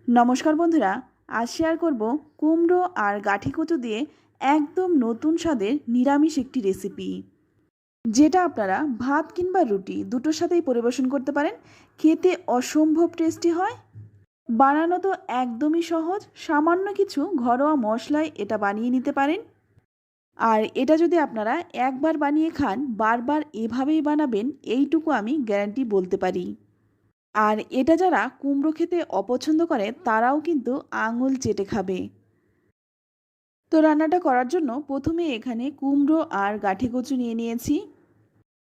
নমস্কার বন্ধুরা, আজ শেয়ার করব কুমড়ো আর গাঠি কচু দিয়ে একদম নতুন স্বাদের নিরামিষ একটি রেসিপি, যেটা আপনারা ভাত কিংবা রুটি দুটোর সাথেই পরিবেশন করতে পারেন। খেতে অসম্ভব টেস্টি হয়। বানানো তো একদমই সহজ, সামান্য কিছু ঘরোয়া মশলায় এটা বানিয়ে নিতে পারেন। আর এটা যদি আপনারা একবার বানিয়ে খান, বারবার এভাবেই বানাবেন, এইটুকু আমি গ্যারান্টি বলতে পারি। আর এটা যারা কুমড়ো খেতে অপছন্দ করে তারাও কিন্তু আঙুল চেটে খাবে। তো রান্নাটা করার জন্য প্রথমে এখানে কুমড়ো আর গাঠি কচু নিয়ে নিয়েছি।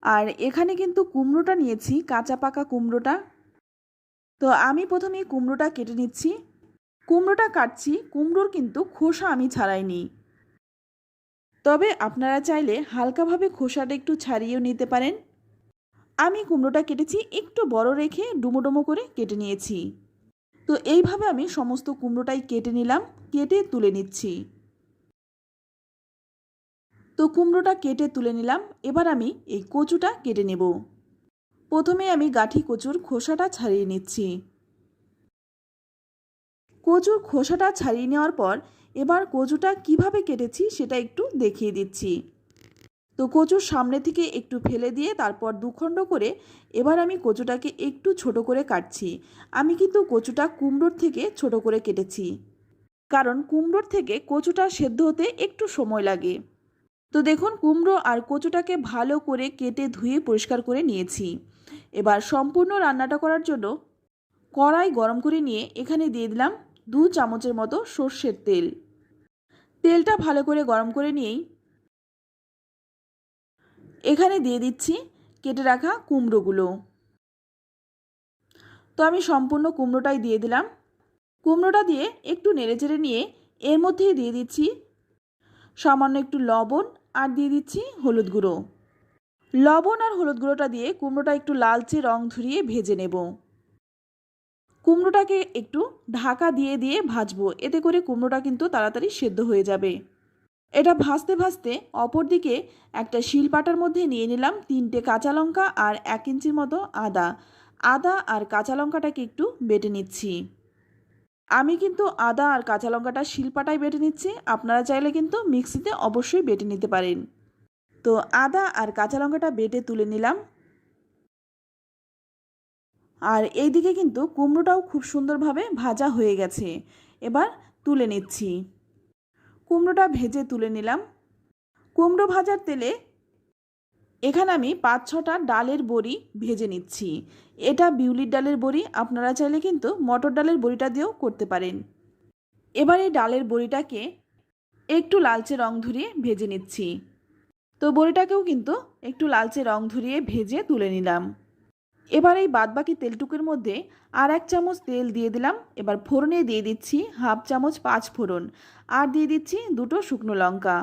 আর এখানে কিন্তু কুমড়োটা নিয়েছি কাঁচা পাকা কুমড়োটা। তো আমি প্রথমে কুমড়োটা কেটে নিচ্ছি। কুমড়োটা কাটছি, কুমড়োর কিন্তু খোসা আমি ছাড়াইনি। তবে আপনারা চাইলে হালকাভাবে খোসাটা একটু ছাড়িয়েও নিতে পারেন। আমি কুমড়োটা কেটেছি একটু বড় রেখে ডুমো ডুমো করে কেটে নিয়েছি। তো এইভাবে আমি সমস্ত কুমড়োটাই কেটে নিলাম, কেটে তুলে নিচ্ছি। তো কুমড়োটা কেটে তুলে নিলাম। এবার আমি এই কচুটা কেটে নেব। প্রথমে আমি গাঠি কচুর খোসাটা ছাড়িয়ে নিচ্ছি। কচুর খোসাটা ছাড়িয়ে নেওয়ার পর এবার কচুটা কিভাবে কেটেছি সেটা একটু দেখিয়ে দিচ্ছি। তো কচুর সামনে থেকে একটু ফেলে দিয়ে তারপর দুখণ্ড করে এবার আমি কচুটাকে একটু ছোট করে কাটছি। আমি কিন্তু কচুটা কুমড়োর থেকে ছোট করে কেটেছি, কারণ কুমড়োর থেকে কচুটা সেদ্ধ হতে একটু সময় লাগে। তো দেখুন, কুমড়ো আর কচুটাকে ভালো করে কেটে ধুয়ে পরিষ্কার করে নিয়েছি। এবার সম্পূর্ণ রান্নাটা করার জন্য কড়াই গরম করে নিয়ে এখানে দিয়ে দিলাম 2 চামচের মতো সর্ষের তেল। তেলটা ভালো করে গরম করে নিয়েই এখানে দিয়ে দিচ্ছি কেটে রাখা কুমড়োগুলো। তো আমি সম্পূর্ণ কুমড়োটাই দিয়ে দিলাম। কুমড়োটা দিয়ে একটু নেড়েচেড়ে নিয়ে এর মধ্যেই দিয়ে দিচ্ছি সামান্য একটু লবণ আর দিয়ে দিচ্ছি হলুদ গুঁড়ো। লবণ আর হলুদ গুঁড়োটা দিয়ে কুমড়োটা একটু লালচে রং ধরিয়ে ভেজে নেব। কুমড়োটাকে একটু ঢাকা দিয়ে দিয়ে ভাজবো, এতে করে কুমড়োটা কিন্তু তাড়াতাড়ি সেদ্ধ হয়ে যাবে। এটা ভাজতে ভাজতে অপরদিকে একটা শিলপাটার মধ্যে নিয়ে নিলাম 3টে কাঁচা লঙ্কা আর 1 ইঞ্চির মতো আদা। আদা আর কাঁচা লঙ্কাটাকে একটু বেটে নিচ্ছি। আমি কিন্তু আদা আর কাঁচা লঙ্কাটা শিলপাটায় বেটে নিচ্ছি, আপনারা চাইলে কিন্তু মিক্সিতে অবশ্যই বেটে নিতে পারেন। তো আদা আর কাঁচা লঙ্কাটা বেটে তুলে নিলাম। আর এইদিকে কিন্তু কুমড়োটাও খুব সুন্দরভাবে ভাজা হয়ে গেছে। এবার তুলে নিচ্ছি। কুমড়োটা ভেজে তুলে নিলাম। কুমড়ো ভাজার তেলে এখানে আমি 5-6টা ডালের বড়ি ভেজে নিচ্ছি। এটা বিউলির ডালের বড়ি, আপনারা চাইলে কিন্তু মটর ডালের বড়িটা দিয়েও করতে পারেন। এবার এই ডালের বড়িটাকে একটু লালচে রং ধরিয়ে ভেজে নিচ্ছি। তো বড়িটাকেও কিন্তু একটু লালচে রং ধরিয়ে ভেজে তুলে নিলাম। এবার এই বাদবাকি তেলটুকুর মধ্যে আর 1 চামচ তেল দিয়ে দিলাম। এবার ফোড়নে দিয়ে দিচ্ছি 1/2 চামচ 5 ফোড়ন আর দিয়ে দিচ্ছি 2টো শুকনো লঙ্কা।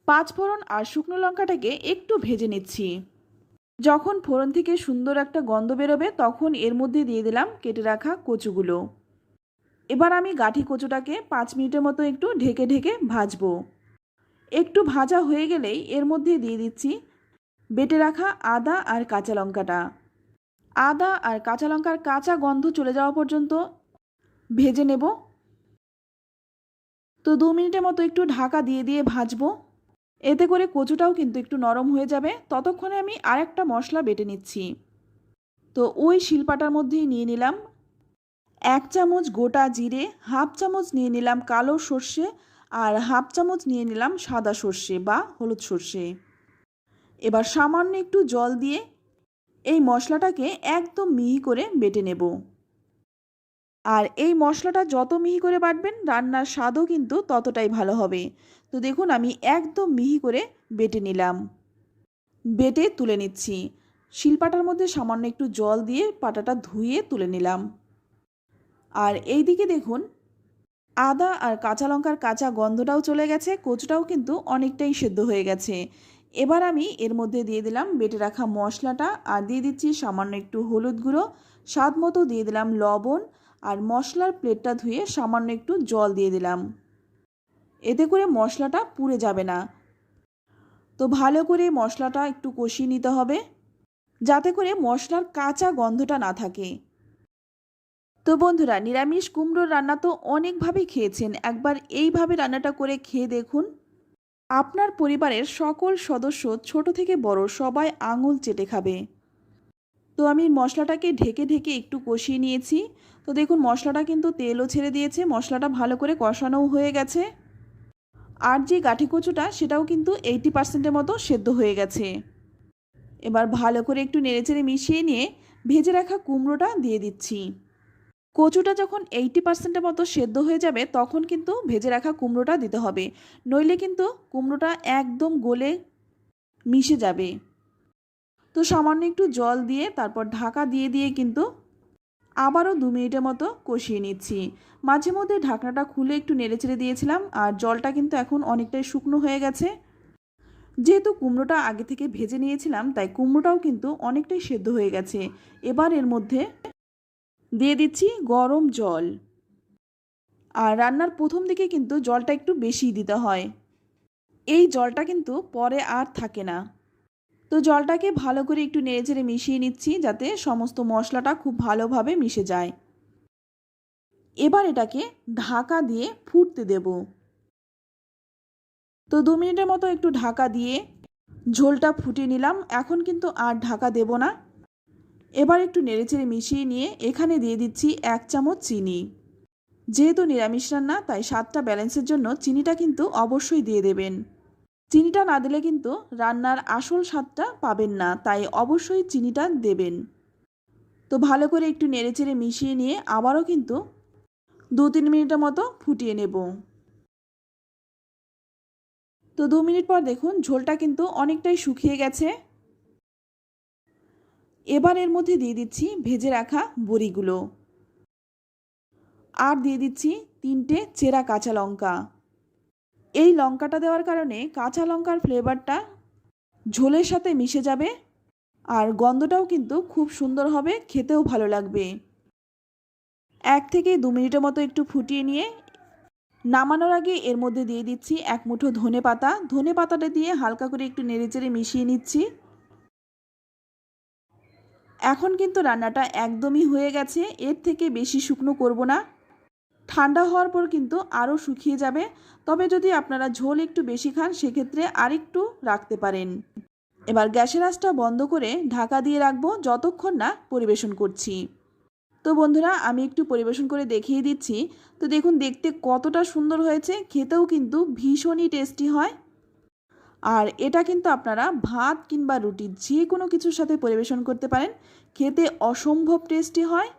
5 ফোড়ন আর শুকনো লঙ্কাটাকে একটু ভেজে নিচ্ছি। যখন ফোড়ন থেকে সুন্দর একটা গন্ধ বেরোবে তখন এর মধ্যে দিয়ে দিলাম কেটে রাখা কচুগুলো। এবার আমি গাঠি কচুটাকে 5 মিনিটের মতো একটু ঢেকে ঢেকে ভাজবো। একটু ভাজা হয়ে গেলেই এর মধ্যে দিয়ে দিচ্ছি বেটে রাখা আদা আর কাঁচা লঙ্কাটা। আদা আর কাঁচা লঙ্কার কাঁচা গন্ধ চলে যাওয়া পর্যন্ত ভেজে নেব। তো 2 মিনিটের মতো একটু ঢাকা দিয়ে দিয়ে ভাজবো। এতে করে কচুটাও কিন্তু একটু নরম হয়ে যাবে। ততক্ষণে আমি আরেকটা মশলা বেটে নিচ্ছি। তো ওই শিলপাটার মধ্যেই নিয়ে নিলাম 1 চামচ গোটা জিরে, 1/2 চামচ নিয়ে নিলাম কালো সর্ষে আর 1/2 চামচ নিয়ে নিলাম সাদা সর্ষে বা হলুদ সর্ষে। এবার সামান্য একটু জল দিয়ে এই মশলাটাকে একদম মিহি করে বেটে নেব। আর এই মশলাটা যত মিহি করে বাটবেন রান্নার স্বাদও কিন্তু ততটাই ভালো হবে। তো দেখুন, আমি একদম মিহি করে বেটে নিলাম। বেটে তুলে নিচ্ছি। শিলপাটার মধ্যে সামান্য একটু জল দিয়ে পাটাটা ধুয়ে তুলে নিলাম। আর এই দিকে দেখুন, আদা আর কাঁচা লঙ্কার কাঁচা গন্ধটাও চলে গেছে, কচুটাও কিন্তু অনেকটাই সেদ্ধ হয়ে গেছে। এবার আমি এর মধ্যে দিয়ে দিলাম বেটে রাখা মশলাটা আর দিয়ে দিচ্ছি সামান্য একটু হলুদ গুঁড়ো, স্বাদ মতো দিয়ে দিলাম লবণ আর মশলার প্লেটটা ধুয়ে সামান্য একটু জল দিয়ে দিলাম। এতে করে মশলাটা পুড়ে যাবে না। তো ভালো করে মশলাটা একটু কষিয়ে নিতে হবে, যাতে করে মশলার কাঁচা গন্ধটা না থাকে। তো বন্ধুরা, নিরামিষ কুমড়োর রান্না তো অনেকভাবেই খেয়েছেন, একবার এইভাবে রান্নাটা করে খেয়ে দেখুন। আপনার পরিবারের সকল সদস্য ছোট থেকে বড় সবাই আঙুল চেটে খাবে। তো আমি মশলাটাকে ঢেকে ঢেকে একটু কষিয়ে নিয়েছি। তো দেখুন মশলাটা কিন্তু তেলও ছেড়ে দিয়েছে, মশলাটা ভালো করে কষানোও হয়ে গেছে। আর যে গাঠি কচুটা সেটাও কিন্তু 80%-এর মতো সেদ্ধ হয়ে গেছে। এবার ভালো করে একটু নেড়েচেড়ে মিশিয়ে নিয়ে ভেজে রাখা কুমড়োটা দিয়ে দিচ্ছি। কচুটা যখন 80%-এর মতো সেদ্ধ হয়ে যাবে তখন কিন্তু ভেজে রাখা কুমড়োটা দিতে হবে, নইলে কিন্তু কুমড়োটা একদম গলে মিশে যাবে। তো সামান্য একটু জল দিয়ে তারপর ঢাকা দিয়ে দিয়ে কিন্তু আবারও 2 মিনিটের মতো কষিয়ে নিচ্ছি। মাঝে মধ্যে ঢাকনাটা খুলে একটু নেড়েচেড়ে দিয়েছিলাম, আর জলটা কিন্তু এখন অনেকটাই শুকনো হয়ে গেছে। যেহেতু কুমড়োটা আগে থেকে ভেজে নিয়েছিলাম তাই কুমড়োটাও কিন্তু অনেকটাই সেদ্ধ হয়ে গেছে। এবার এর মধ্যে দিয়ে দিচ্ছি গরম জল। আর রান্নার প্রথম দিকে কিন্তু জলটা একটু বেশিই দিতে হয়, এই জলটা কিন্তু পরে আর থাকে না। তো জলটাকে ভালো করে একটু নেড়েচেড়ে মিশিয়ে নিচ্ছি যাতে সমস্ত মশলাটা খুব ভালোভাবে মিশে যায়। এবার এটাকে ঢাকা দিয়ে ফুটতে দেব। তো 2 মিনিটের মতো একটু ঢাকা দিয়ে ঝোলটা ফুটিয়ে নিলাম। এখন কিন্তু আর ঢাকা দেব না। এবার একটু নেড়েচেড়ে মিশিয়ে নিয়ে এখানে দিয়ে দিচ্ছি 1 চামচ চিনি। যেহেতু নিরামিষ রান্না তাই স্বাদটা ব্যালেন্সের জন্য চিনিটা কিন্তু অবশ্যই দিয়ে দেবেন। চিনিটা না দিলে কিন্তু রান্নার আসল স্বাদটা পাবেন না, তাই অবশ্যই চিনিটা দেবেন। তো ভালো করে একটু নেড়েচেড়ে মিশিয়ে নিয়ে আবারও কিন্তু 2-3 মিনিটের মতো ফুটিয়ে নেব। তো 2 মিনিট পর দেখুন ঝোলটা কিন্তু অনেকটাই শুকিয়ে গেছে। এবার এর মধ্যে দিয়ে দিচ্ছি ভেজে রাখা বড়িগুলো, আর দিয়ে দিচ্ছি 3টে চেরা কাঁচা লঙ্কা। এই লঙ্কাটা দেওয়ার কারণে কাঁচা লঙ্কার ফ্লেভারটা ঝোলের সাথে মিশে যাবে, আর গন্ধটাও কিন্তু খুব সুন্দর হবে, খেতেও ভালো লাগবে। 1 থেকে 2 মিনিটের মতো একটু ফুটিয়ে নিয়ে নামানোর আগে এর মধ্যে দিয়ে দিচ্ছি 1 মুঠো ধনেপাতা। ধনেপাতাটা দিয়ে হালকা করে একটু নেড়েচেড়ে মিশিয়ে নিচ্ছি। এখন কিন্তু রান্নাটা একদমই হয়ে গেছে, এর থেকে বেশি শুকনো করব না। ঠান্ডা হওয়ার পর কিন্তু আরও শুকিয়ে যাবে। তবে যদি আপনারা ঝোল একটু বেশি খান সেক্ষেত্রে আরেকটু রাখতে পারেন। এবার গ্যাসের আঁচটা বন্ধ করে ঢাকা দিয়ে রাখবো যতক্ষণ না পরিবেশন করছি। তো বন্ধুরা, আমি একটু পরিবেশন করে দেখিয়ে দিচ্ছি। তো দেখুন দেখতে কতটা সুন্দর হয়েছে, খেতেও কিন্তু ভীষণই টেস্টি হয়। আর এটা কিন্তু আপনারা ভাত কিংবা রুটি যে কোনো কিছুর সাথে পরিবেশন করতে পারেন, খেতে অসম্ভব টেস্টি হয়।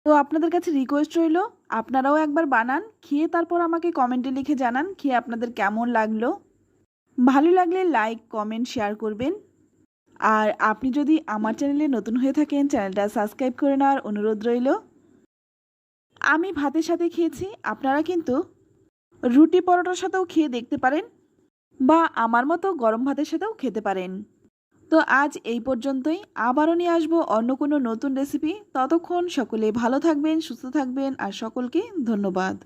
তো আপনাদের কাছে রিকোয়েস্ট রইল, আপনারাও একবার বানান, খেয়ে তারপর আমাকে কমেন্টে লিখে জানান খেয়ে আপনাদের কেমন লাগলো। ভালো লাগলে লাইক কমেন্ট শেয়ার করবেন। আর আপনি যদি আমার চ্যানেলে নতুন হয়ে থাকেন চ্যানেলটা সাবস্ক্রাইব করে নেওয়ার অনুরোধ রইল। আমি ভাতের সাথে খেয়েছি, আপনারা কিন্তু রুটি পরোটার সাথেও খেয়ে দেখতে পারেন, বা আমার মতো গরম ভাতের সাথেও খেতে পারেন। তো আজ এই পর্যন্তই, আবারও নিয়ে আসবো অন্য কোনো নতুন রেসিপি। ততক্ষণ সকলে ভালো থাকবেন, সুস্থ থাকবেন, আর সকলকে ধন্যবাদ।